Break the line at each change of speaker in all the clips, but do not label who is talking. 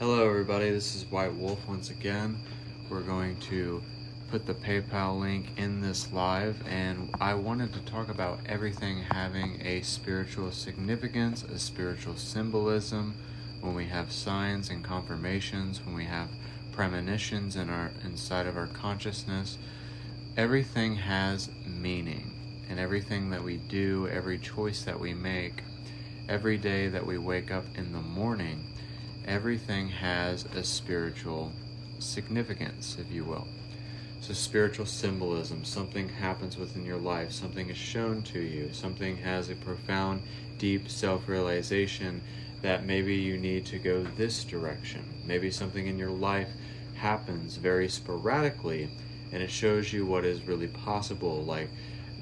Hello everybody, this is White Wolf once again. We're going to put the PayPal link in this live, and I wanted to talk about everything having a spiritual significance, a spiritual symbolism, when we have signs and confirmations, when we have premonitions inside of our consciousness. Everything has meaning, and everything that we do, every choice that we make, every day that we wake up in the morning, everything has a spiritual significance, if you will. So spiritual symbolism, something happens within your life, something is shown to you, something has a profound, deep self-realization that maybe you need to go this direction. Maybe something in your life happens very sporadically and it shows you what is really possible. Like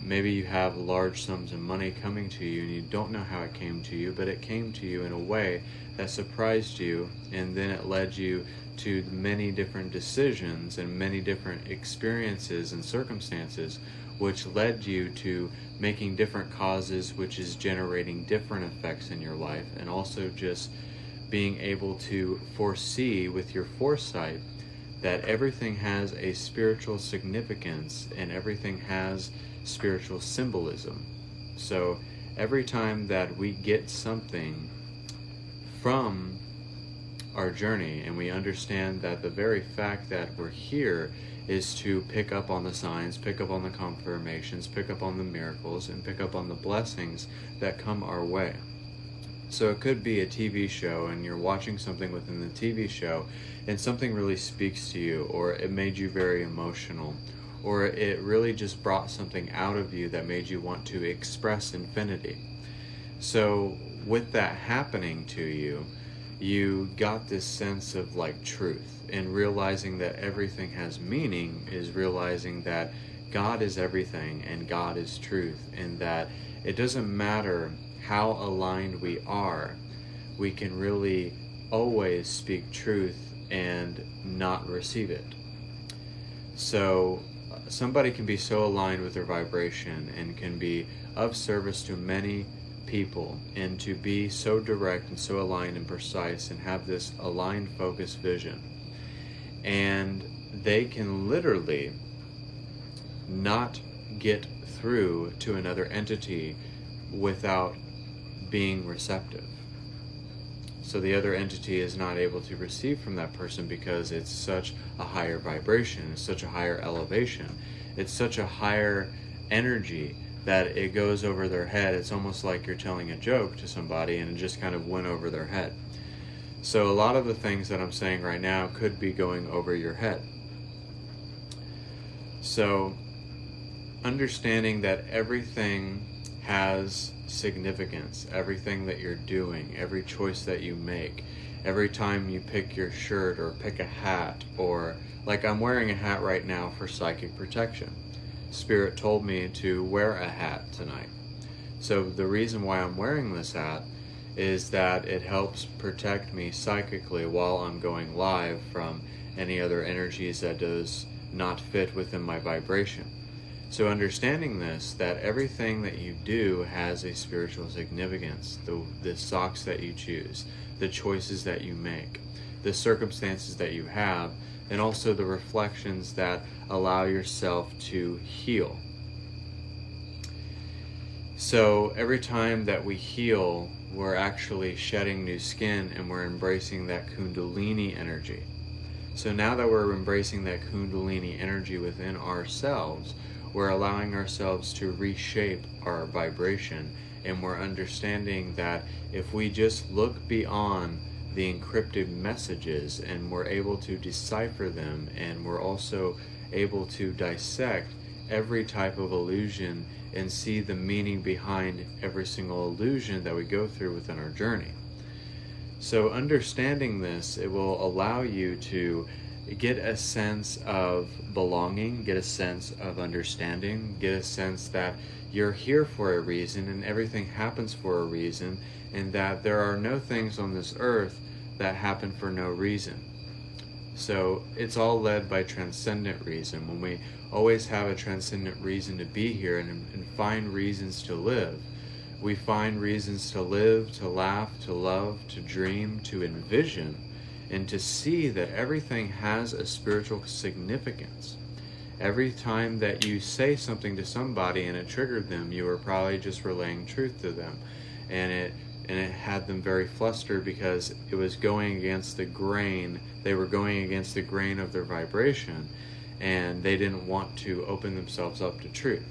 maybe you have large sums of money coming to you and you don't know how it came to you, but it came to you in a way that surprised you, and then it led you to many different decisions and many different experiences and circumstances, which led you to making different causes, which is generating different effects in your life, and also just being able to foresee with your foresight that everything has a spiritual significance and everything has spiritual symbolism. So every time that we get something from our journey and we understand that the very fact that we're here is to pick up on the signs, pick up on the confirmations, pick up on the miracles, and pick up on the blessings that come our way. So it could be a TV show and you're watching something within the TV show and something really speaks to you, or it made you very emotional, or it really just brought something out of you that made you want to express infinity. So with that happening to you, you got this sense of like truth, and realizing that everything has meaning is realizing that God is everything and God is truth, and that it doesn't matter how aligned we are, we can really always speak truth and not receive it. So somebody can be so aligned with their vibration and can be of service to many people, and to be so direct and so aligned and precise and have this aligned, focused vision. And they can literally not get through to another entity without being receptive. So the other entity is not able to receive from that person because it's such a higher vibration, it's such a higher elevation, it's such a higher energy that it goes over their head. It's almost like you're telling a joke to somebody and it just kind of went over their head. So a lot of the things that I'm saying right now could be going over your head. So understanding that everything has significance, everything that you're doing, every choice that you make, every time you pick your shirt or pick a hat, or like I'm wearing a hat right now for psychic protection. Spirit told me to wear a hat tonight. So the reason why I'm wearing this hat is that it helps protect me psychically while I'm going live from any other energies that does not fit within my vibration. So understanding this, that everything that you do has a spiritual significance, the socks that you choose, the choices that you make, the circumstances that you have, and also the reflections that allow yourself to heal. So every time that we heal, we're actually shedding new skin and we're embracing that Kundalini energy. So now that we're embracing that Kundalini energy within ourselves, we're allowing ourselves to reshape our vibration, and we're understanding that if we just look beyond the encrypted messages and we're able to decipher them, and we're also able to dissect every type of illusion and see the meaning behind every single illusion that we go through within our journey. So understanding this, it will allow you to get a sense of belonging, get a sense of understanding, get a sense that you're here for a reason and everything happens for a reason, and that there are no things on this earth that happen for no reason. So it's all led by transcendent reason. When we always have a transcendent reason to be here and find reasons to live, we find reasons to live, to laugh, to love, to dream, to envision, and to see that everything has a spiritual significance. Every time that you say something to somebody and it triggered them, you were probably just relaying truth to them, and it had them very flustered because it was going against the grain. They were going against the grain of their vibration, and they didn't want to open themselves up to truth.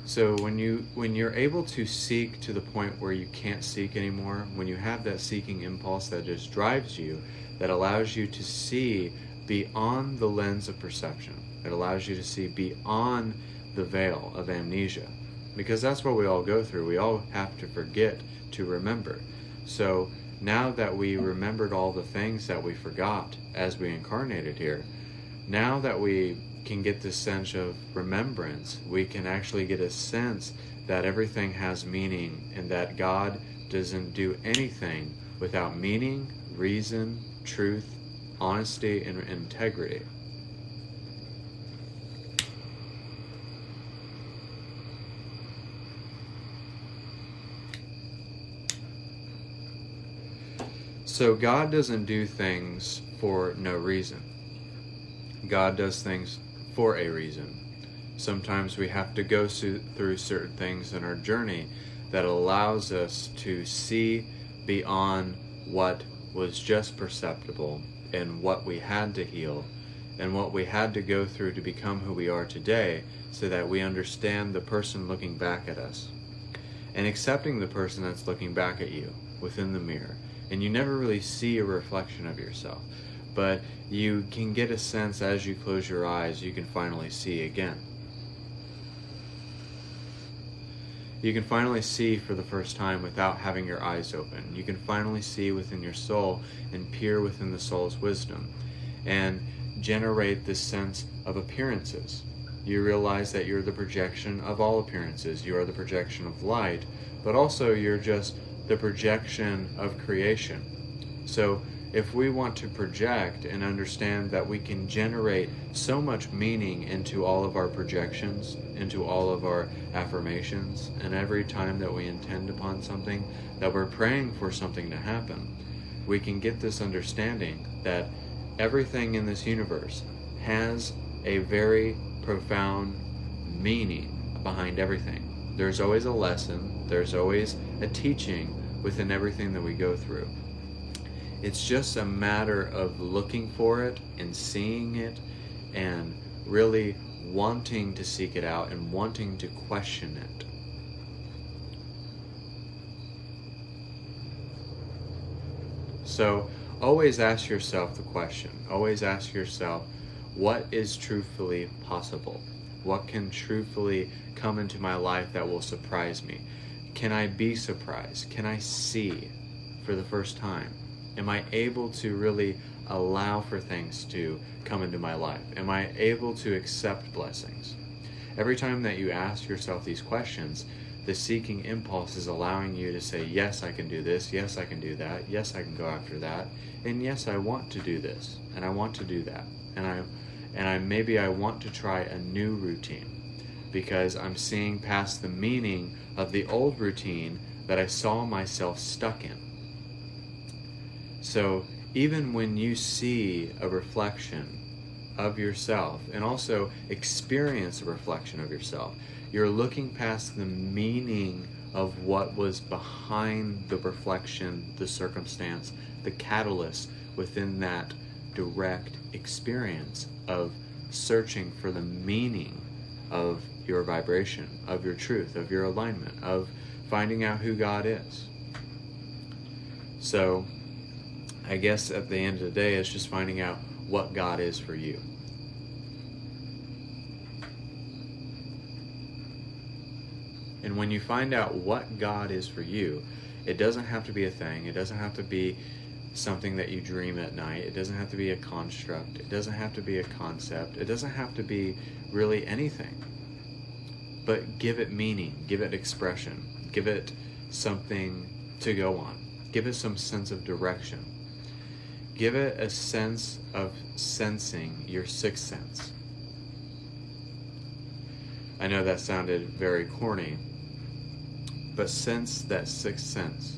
So when you're able to seek to the point where you can't seek anymore, when you have that seeking impulse that just drives you, that allows you to see beyond the lens of perception, it allows you to see beyond the veil of amnesia, because that's what we all go through. We all have to forget to remember. So now that we remembered all the things that we forgot as we incarnated here, now that we can get this sense of remembrance, we can actually get a sense that everything has meaning, and that God doesn't do anything without meaning, reason, truth, honesty, and integrity. So God doesn't do things for no reason. God does things for a reason. Sometimes we have to go through certain things in our journey that allows us to see beyond what was just perceptible, and what we had to heal, and what we had to go through to become who we are today, so that we understand the person looking back at us, and accepting the person that's looking back at you within the mirror. And you never really see a reflection of yourself, but you can get a sense as you close your eyes, you can finally see again. You can finally see for the first time without having your eyes open. You can finally see within your soul and peer within the soul's wisdom and generate this sense of appearances. You realize that you're the projection of all appearances. You are the projection of light, but also you're just the projection of creation. So if we want to project and understand that we can generate so much meaning into all of our projections, into all of our affirmations, and every time that we intend upon something, that we're praying for something to happen, we can get this understanding that everything in this universe has a very profound meaning behind everything. There's always a lesson, there's always a teaching within everything that we go through. It's just a matter of looking for it and seeing it and really wanting to seek it out and wanting to question it. So always ask yourself the question. Always ask yourself, what is truthfully possible? What can truthfully come into my life that will surprise me? Can I be surprised? Can I see for the first time? Am I able to really allow for things to come into my life? Am I able to accept blessings? Every time that you ask yourself these questions, the seeking impulse is allowing you to say, yes, I can do this. Yes, I can do that. Yes, I can go after that. And yes, I want to do this. And I want to do that. And maybe I want to try a new routine, because I'm seeing past the meaning of the old routine that I saw myself stuck in. So even when you see a reflection of yourself and also experience a reflection of yourself, you're looking past the meaning of what was behind the reflection, the circumstance, the catalyst within that direct experience of searching for the meaning of your vibration, of your truth, of your alignment, of finding out who God is. So I guess at the end of the day, it's just finding out what God is for you. And when you find out what God is for you, it doesn't have to be a thing. It doesn't have to be something that you dream at night. It doesn't have to be a construct. It doesn't have to be a concept. It doesn't have to be really anything. But give it meaning. Give it expression. Give it something to go on. Give it some sense of direction. Give it a sense of sensing your sixth sense. I know that sounded very corny, but sense that sixth sense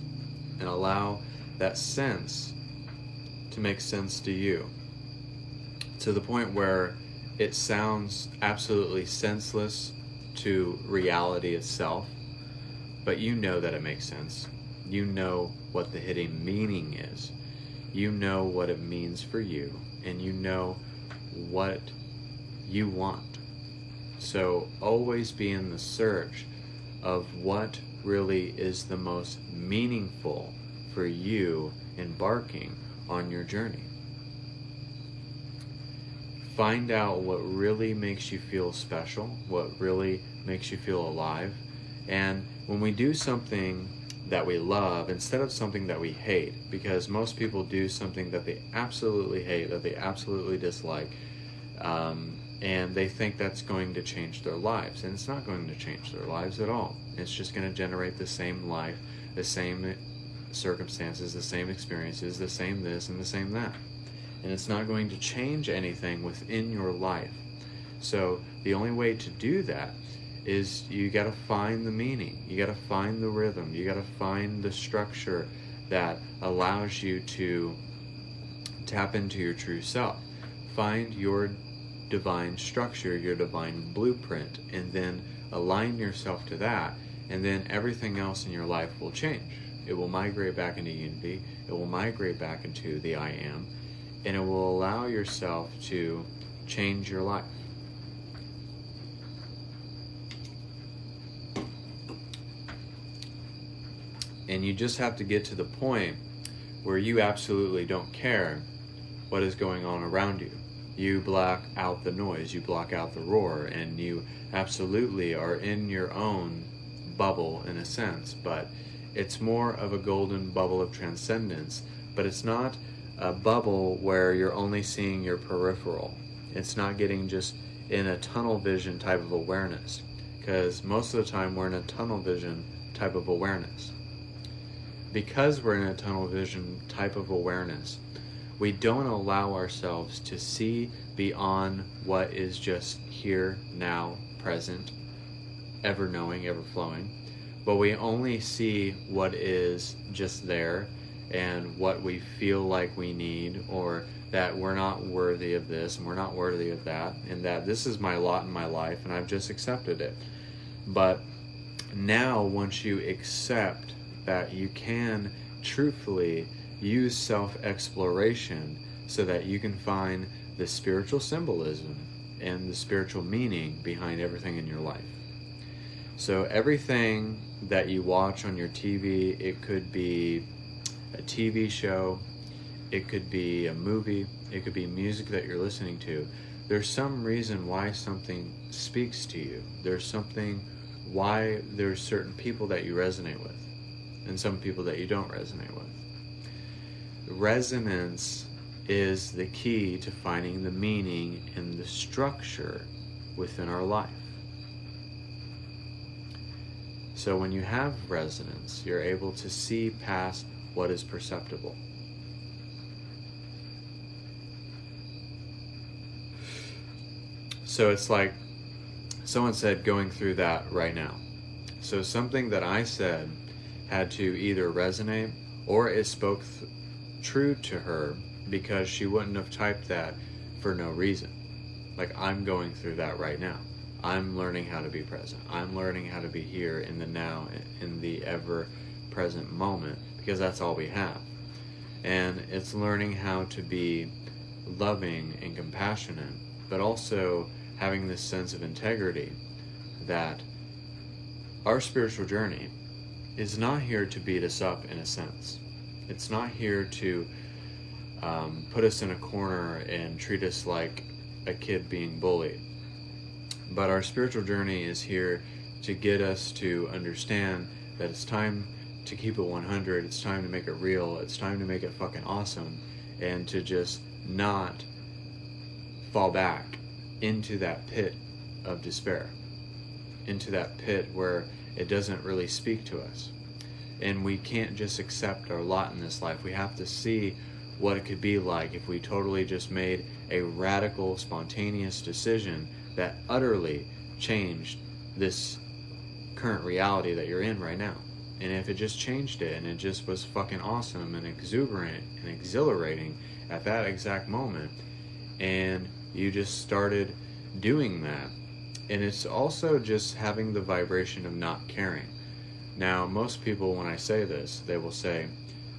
and allow that sense to make sense to you, to the point where it sounds absolutely senseless to reality itself, but you know that it makes sense. You know what the hidden meaning is. You know what it means for you, and you know what you want. So always be in the search of what really is the most meaningful for you embarking on your journey. Find out what really makes you feel special, what really makes you feel alive. And when we do something that we love instead of something that we hate, because most people do something that they absolutely hate, that they absolutely dislike, and they think that's going to change their lives, and it's not going to change their lives at all. It's just going to generate the same life, the same circumstances, the same experiences, the same this and the same that, and it's not going to change anything within your life. So the only way to do that is you got to find the meaning, you got to find the rhythm, you got to find the structure that allows you to tap into your true self. Find your divine structure, your divine blueprint, and then align yourself to that, and then everything else in your life will change. It will migrate back into unity, it will migrate back into the I am, and it will allow yourself to change your life. And you just have to get to the point where you absolutely don't care what is going on around you. You block out the noise, you block out the roar, and you absolutely are in your own bubble in a sense, but it's more of a golden bubble of transcendence. But it's not a bubble where you're only seeing your peripheral. It's not getting just in a tunnel vision type of awareness, because most of the time we're in a tunnel vision type of awareness. Because we're in a tunnel vision type of awareness, we don't allow ourselves to see beyond what is just here, now, present, ever knowing, ever flowing, but we only see what is just there and what we feel like we need, or that we're not worthy of this and we're not worthy of that, and that this is my lot in my life and I've just accepted it. But now, once you accept that you can truthfully use self-exploration so that you can find the spiritual symbolism and the spiritual meaning behind everything in your life. So everything that you watch on your TV, it could be a TV show, it could be a movie, it could be music that you're listening to. There's some reason why something speaks to you. There's something why there's certain people that you resonate with and some people that you don't resonate with. Resonance is the key to finding the meaning and the structure within our life. So when you have resonance, you're able to see past what is perceptible. So it's like someone said going through that right now. So something that I said had to either resonate or it spoke true to her, because she wouldn't have typed that for no reason. Like, I'm going through that right now. I'm learning how to be present. I'm learning how to be here in the now, in the ever present moment, because that's all we have. And it's learning how to be loving and compassionate, but also having this sense of integrity that our spiritual journey is not here to beat us up in a sense. It's not here to put us in a corner and treat us like a kid being bullied. But our spiritual journey is here to get us to understand that it's time to keep it 100, it's time to make it real, it's time to make it fucking awesome, and to just not fall back into that pit of despair, into that pit where it doesn't really speak to us. And we can't just accept our lot in this life. We have to see what it could be like if we totally just made a radical, spontaneous decision that utterly changed this current reality that you're in right now. And if it just changed it and it just was fucking awesome and exuberant and exhilarating at that exact moment, and you just started doing that. And it's also just having the vibration of not caring. Now, most people, when I say this, they will say,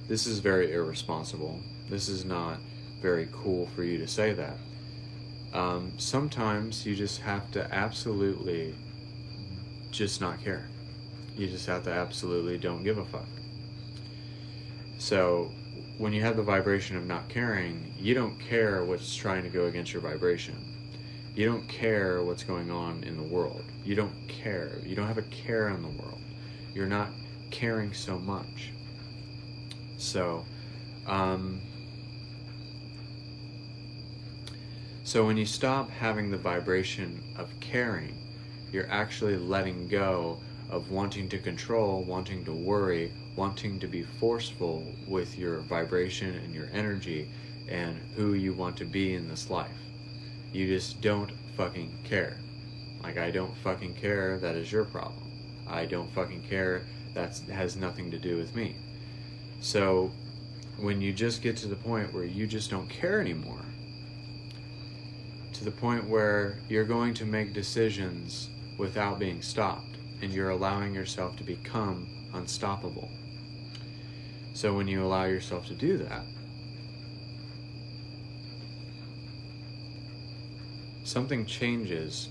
this is very irresponsible. This is not very cool for you to say that. Sometimes you just have to absolutely just not care. You just have to absolutely don't give a fuck. So when you have the vibration of not caring, you don't care what's trying to go against your vibration. You don't care what's going on in the world. You don't care. You don't have a care in the world. You're not caring so much. So, so when you stop having the vibration of caring, you're actually letting go of wanting to control, wanting to worry, wanting to be forceful with your vibration and your energy and who you want to be in this life. You just don't fucking care. Like, I don't fucking care, that is your problem. I don't fucking care, that has nothing to do with me. So when you just get to the point where you just don't care anymore, to the point where you're going to make decisions without being stopped, and you're allowing yourself to become unstoppable. So when you allow yourself to do that, something changes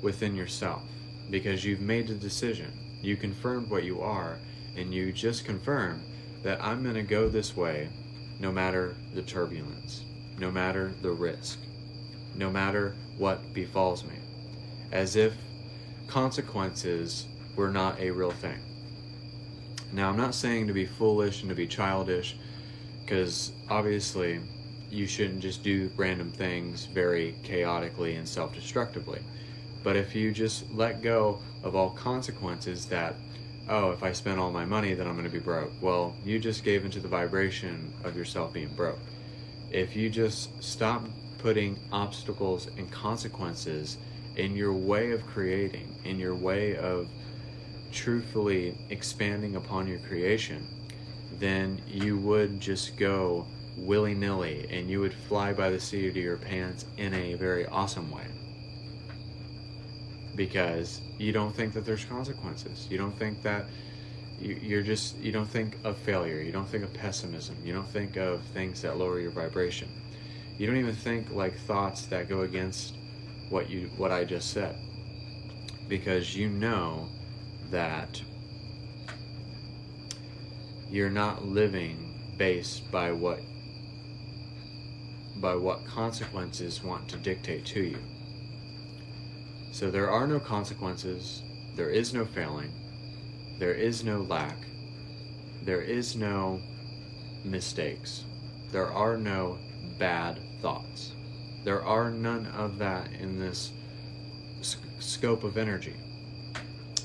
within yourself, because you've made a decision. You confirmed what you are, and you just confirmed that I'm going to go this way no matter the turbulence, no matter the risk, no matter what befalls me. As if consequences were not a real thing. Now, I'm not saying to be foolish and to be childish, because obviously you shouldn't just do random things very chaotically and self-destructively. But if you just let go of all consequences that, oh, if I spend all my money, then I'm going to be broke. Well, you just gave into the vibration of yourself being broke. If you just stop putting obstacles and consequences in your way of creating, in your way of truthfully expanding upon your creation, then you would just go willy-nilly and you would fly by the seat of your pants in a very awesome way. Because you don't think that there's consequences. You don't think that you don't think of failure. You don't think of pessimism. You don't think of things that lower your vibration. You don't even think like thoughts that go against what I just said. Because you know that you're not living based by what consequences want to dictate to you. So there are no consequences, there is no failing, there is no lack, there is no mistakes, there are no bad thoughts. There are none of that in this scope of energy.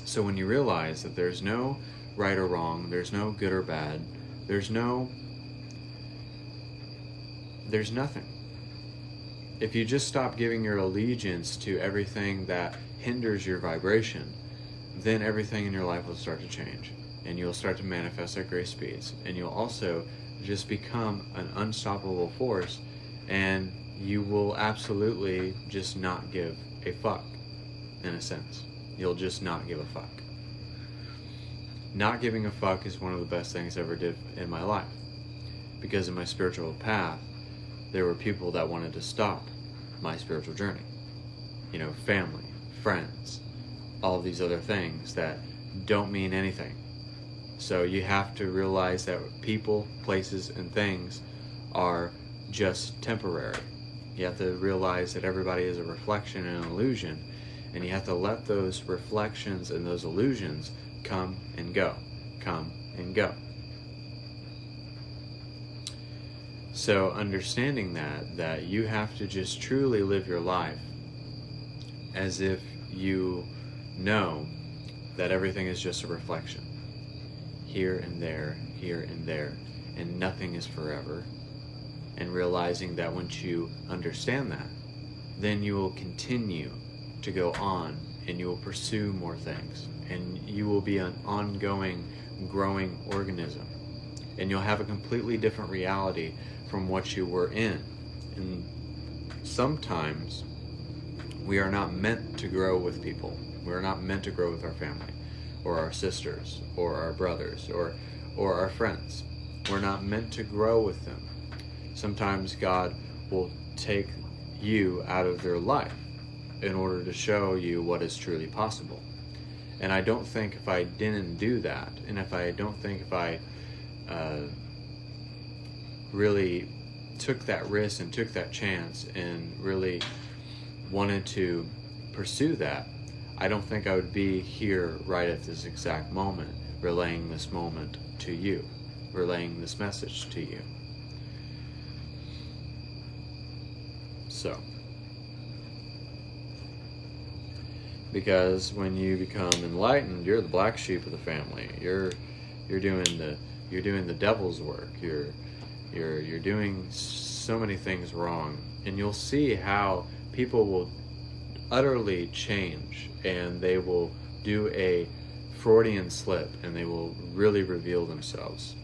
So when you realize that there's no right or wrong, there's no good or bad, there's nothing. If you just stop giving your allegiance to everything that hinders your vibration, then everything in your life will start to change. And you'll start to manifest at great speeds. And you'll also just become an unstoppable force, and you will absolutely just not give a fuck, in a sense. You'll just not give a fuck. Not giving a fuck is one of the best things I ever did in my life. Because in my spiritual path, there were people that wanted to stop my spiritual journey. You know, family, friends, all these other things that don't mean anything. So you have to realize that people, places, and things are just temporary. You have to realize that everybody is a reflection and an illusion, and you have to let those reflections and those illusions come and go, come and go. So understanding that you have to just truly live your life as if you know that everything is just a reflection. Here and there, and nothing is forever. And realizing that once you understand that, then you will continue to go on and you will pursue more things. And you will be an ongoing growing organism. And you'll have a completely different reality from what you were in. And sometimes we are not meant to grow with people. We're not meant to grow with our family, or our sisters, or our brothers, or our friends. We're not meant to grow with them. Sometimes God will take you out of their life in order to show you what is truly possible. And I don't think if I didn't do that, and if I really took that risk and took that chance and really wanted to pursue that, I don't think I would be here right at this exact moment, relaying this moment to you, relaying this message to you. So, because when you become enlightened, you're the black sheep of the family. You're doing the devil's work. You're doing so many things wrong, and you'll see how people will utterly change, and they will do a Freudian slip, and they will really reveal themselves.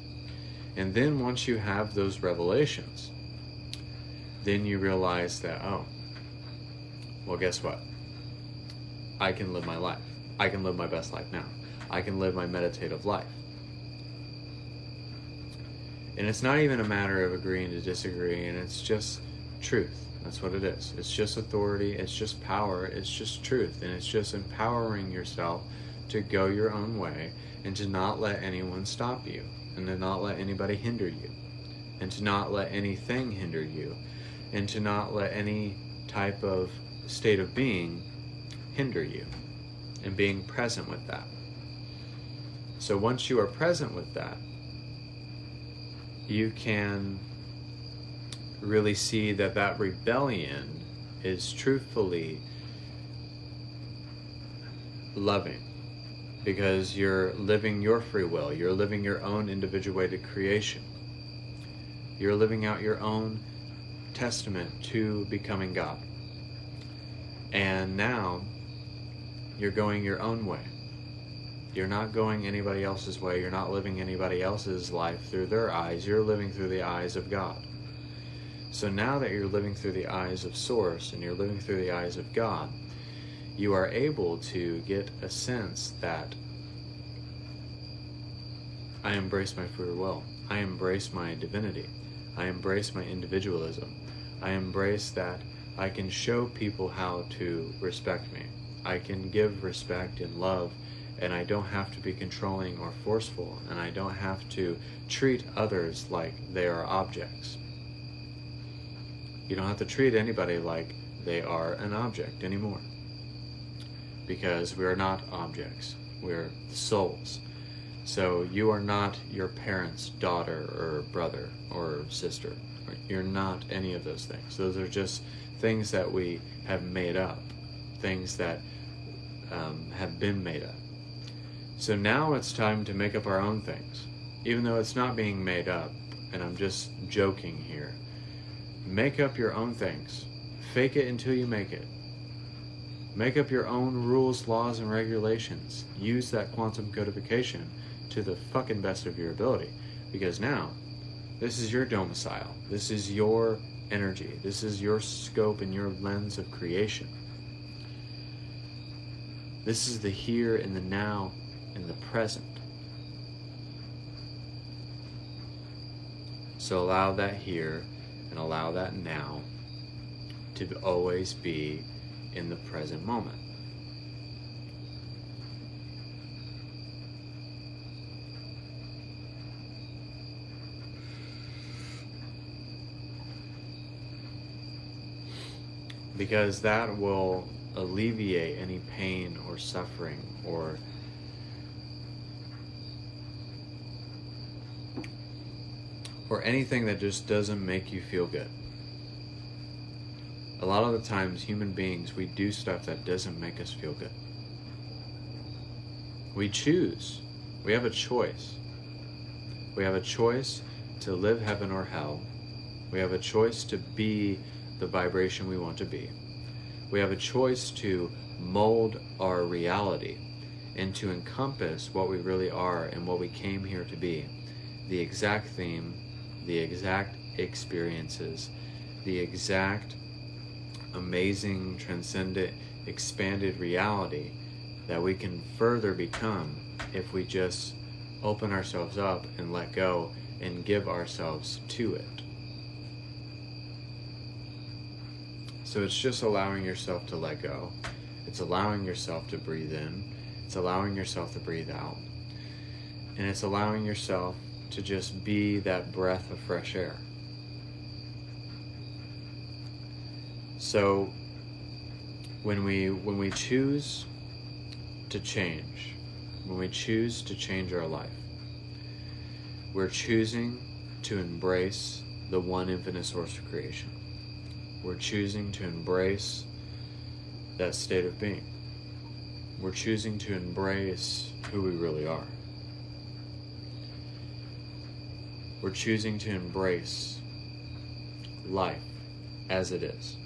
And then once you have those revelations, then you realize that, oh, well, guess what? I can live my life. I can live my best life now. I can live my meditative life. And it's not even a matter of agreeing to disagree, and it's just truth. That's what it is. It's just authority. It's just power. It's just truth. And it's just empowering yourself to go your own way and to not let anyone stop you, and to not let anybody hinder you, and to not let anything hinder you, and to not let any type of state of being hinder you, and being present with that. So once you are present with that, you can really see that that rebellion is truthfully loving, because you're living your free will. You're living your own individuated creation. You're living out your own testament to becoming God. And now you're going your own way. You're not going anybody else's way. You're not living anybody else's life through their eyes. You're living through the eyes of God. So now that you're living through the eyes of Source, and you're living through the eyes of God, you are able to get a sense that I embrace my free will. I embrace my divinity. I embrace my individualism. I embrace that I can show people how to respect me. I can give respect and love, and I don't have to be controlling or forceful, and I don't have to treat others like they are objects. You don't have to treat anybody like they are an object anymore, because we are not objects. We're souls. So you are not your parents' daughter or brother or sister. You're not any of those things. Those are just things that we have made up, things that have been made up. So now it's time to make up our own things, even though it's not being made up, and I'm just joking here. Make up your own things. Fake it until you make it. Make up your own rules, laws, and regulations. Use that quantum codification to the fucking best of your ability, because now this is your domicile. This is your energy. This is your scope and your lens of creation. This is the here and the now and the present. So allow that here and allow that now to always be in the present moment. Because that will alleviate any pain or suffering or anything that just doesn't make you feel good. A lot of the times, human beings, we do stuff that doesn't make us feel good. We choose. We have a choice. We have a choice to live heaven or hell. We have a choice to be the vibration we want to be. We have a choice to mold our reality. and to encompass what we really are and what we came here to be. The exact theme, the exact experiences, the exact amazing, transcendent, expanded reality that we can further become if we just open ourselves up and let go and give ourselves to it. So it's just allowing yourself to let go. It's allowing yourself to breathe in. It's allowing yourself to breathe out. And it's allowing yourself to just be that breath of fresh air. So when we choose to change, when we choose to change our life, we're choosing to embrace the one infinite source of creation. We're choosing to embrace that state of being. We're choosing to embrace who we really are. We're choosing to embrace life as it is.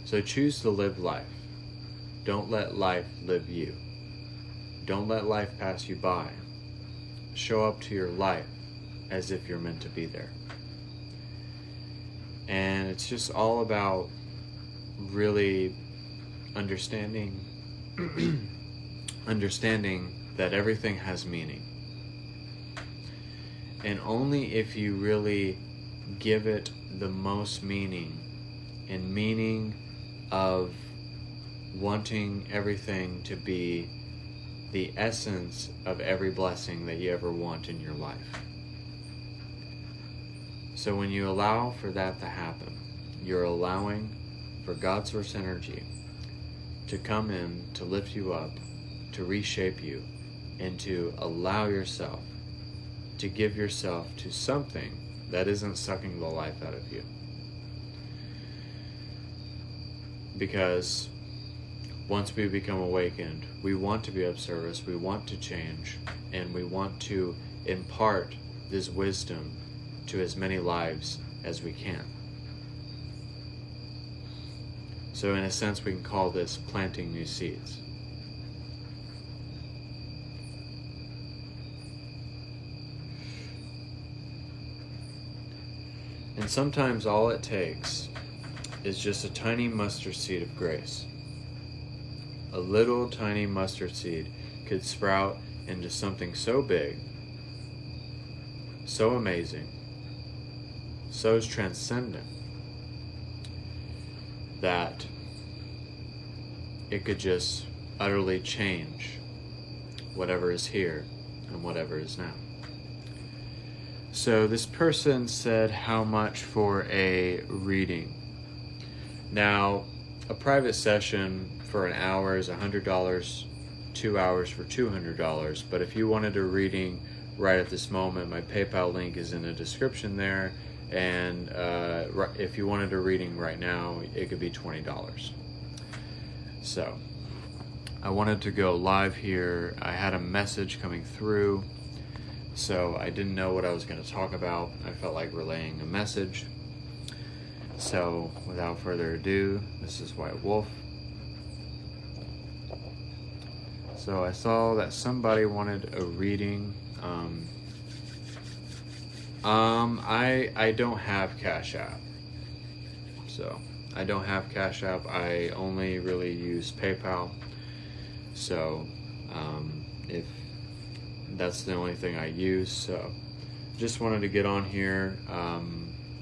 So choose to live life. Don't let life live you. Don't let life pass you by. Show up to your life as if you're meant to be there. And it's just all about really understanding that everything has meaning. And only if you really give it the most meaning, and meaning of wanting everything to be the essence of every blessing that you ever want in your life. So when you allow for that to happen, you're allowing for God's source energy to come in, to lift you up, to reshape you, and to allow yourself to give yourself to something that isn't sucking the life out of you. Because once we become awakened, we want to be of service, we want to change, and we want to impart this wisdom to as many lives as we can. So in a sense, we can call this planting new seeds. And sometimes all it takes is just a tiny mustard seed of grace. A little tiny mustard seed could sprout into something so big, so amazing, so transcendent, that it could just utterly change whatever is here and whatever is now. So this person said how much for a reading. Now, a private session for an hour is $100, 2 hours for $200. But if you wanted a reading right at this moment, my PayPal link is in the description there. And if you wanted a reading right now, it could be $20. So I wanted to go live here. I had a message coming through, so I didn't know what I was going to talk about. I felt like relaying a message. So without further ado, this is White Wolf. So I saw that somebody wanted a reading. I don't have Cash App. So I don't have Cash App. I only really use PayPal. So if that's the only thing I use. So just wanted to get on here.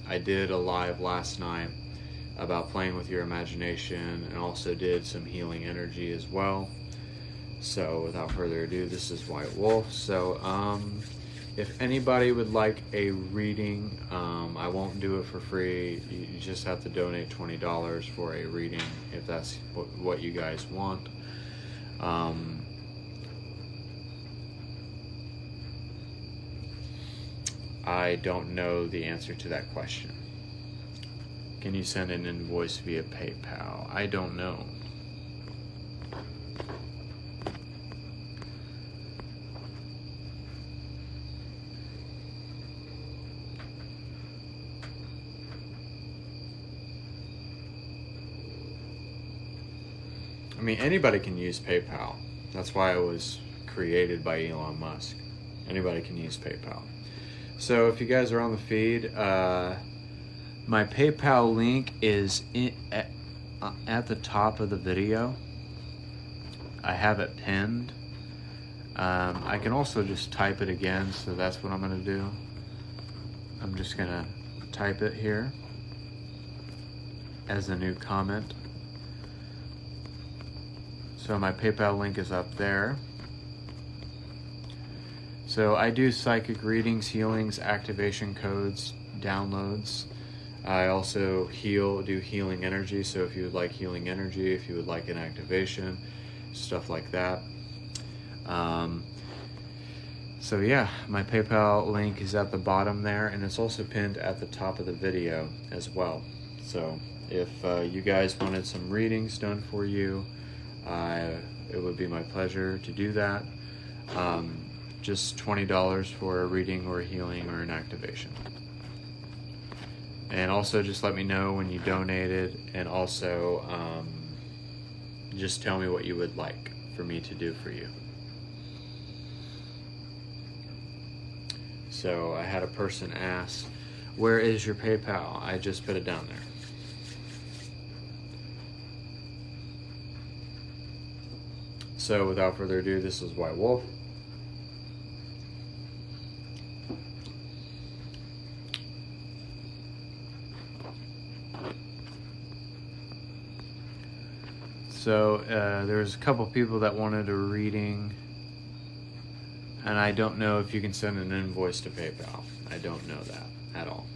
I did a live last night about playing with your imagination, and also did some healing energy as well. So without further ado, this is White Wolf. So if anybody would like a reading, I won't do it for free. You just have to donate $20 for a reading if that's what you guys want. I don't know the answer to that question. Can you send an invoice via PayPal? I don't know. I mean, anybody can use PayPal. That's why it was created by Elon Musk. Anybody can use PayPal. So if you guys are on the feed, my PayPal link is at the top of the video. I have it pinned. I can also just type it again, so that's what I'm going to do. I'm just going to type it here as a new comment. So my PayPal link is up there. So I do psychic readings, healings, activation codes, downloads. I also do healing energy. So if you would like healing energy, if you would like an activation, stuff like that. So yeah, my PayPal link is at the bottom there, and it's also pinned at the top of the video as well. So if you guys wanted some readings done for you, it would be my pleasure to do that. Just $20 for a reading or a healing or an activation. And also just let me know when you donated, and also just tell me what you would like for me to do for you. So I had a person ask, where is your PayPal? I just put it down there. So without further ado, this is White Wolf. So there's a couple people that wanted a reading, and I don't know if you can send an invoice to PayPal. I don't know that at all.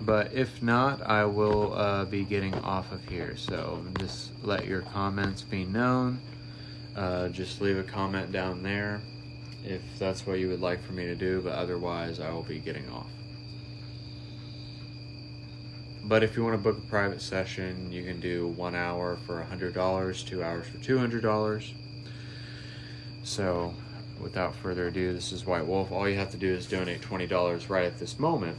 But if not, I will be getting off of here. So just let your comments be known. Just leave a comment down there if that's what you would like for me to do, but otherwise I will be getting off. But if you want to book a private session, you can do 1 hour for $100, 2 hours for $200. So without further ado, this is White Wolf. All you have to do is donate $20 right at this moment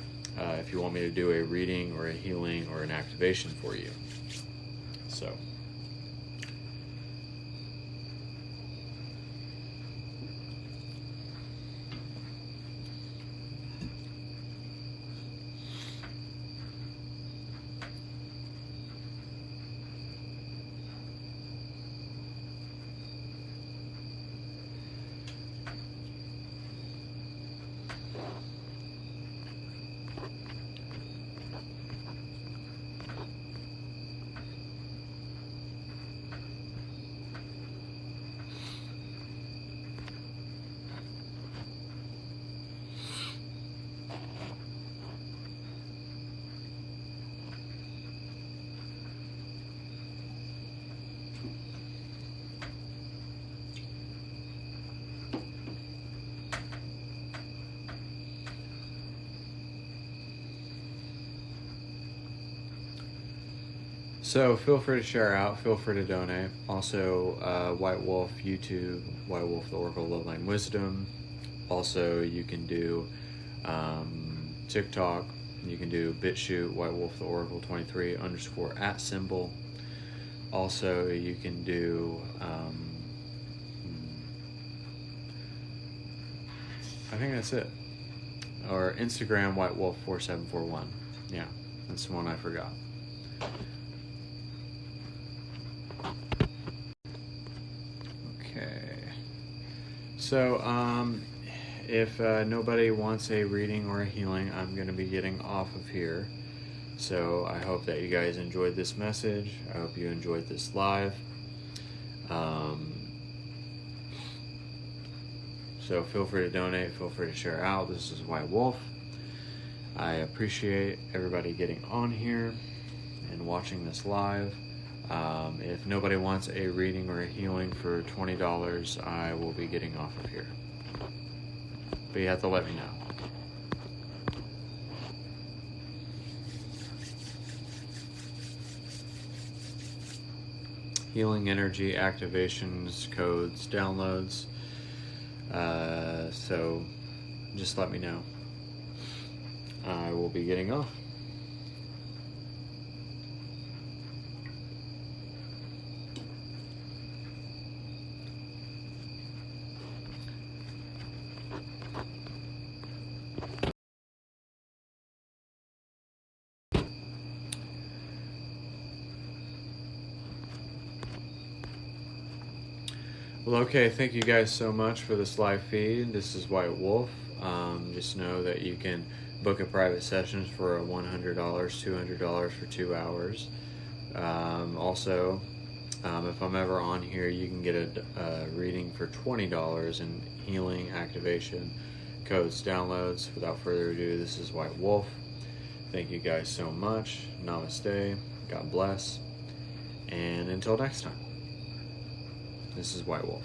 if you want me to do a reading or a healing or an activation for you. So So feel free to share out, feel free to donate. Also, White Wolf YouTube, White Wolf the Oracle of Loveline Wisdom. Also, you can do TikTok. You can do BitChute, White Wolf the Oracle 23 _ @symbol. Also, you can do I think that's it. Or Instagram, White Wolf 4741. Yeah, that's the one I forgot. So, if nobody wants a reading or a healing, I'm going to be getting off of here. So, I hope that you guys enjoyed this message. I hope you enjoyed this live. So, feel free to donate. Feel free to share out. This is White Wolf. I appreciate everybody getting on here and watching this live. If nobody wants a reading or a healing for $20, I will be getting off of here. But you have to let me know. Healing energy, activations, codes, downloads. So just let me know. I will be getting off. Well, okay, thank you guys so much for this live feed. This is White Wolf. Just know that you can book a private session for $100, $200 for 2 hours. Also, if I'm ever on here, you can get a reading for $20 in healing activation codes downloads. Without further ado, this is White Wolf. Thank you guys so much. Namaste. God bless. And until next time. This is White Wolf.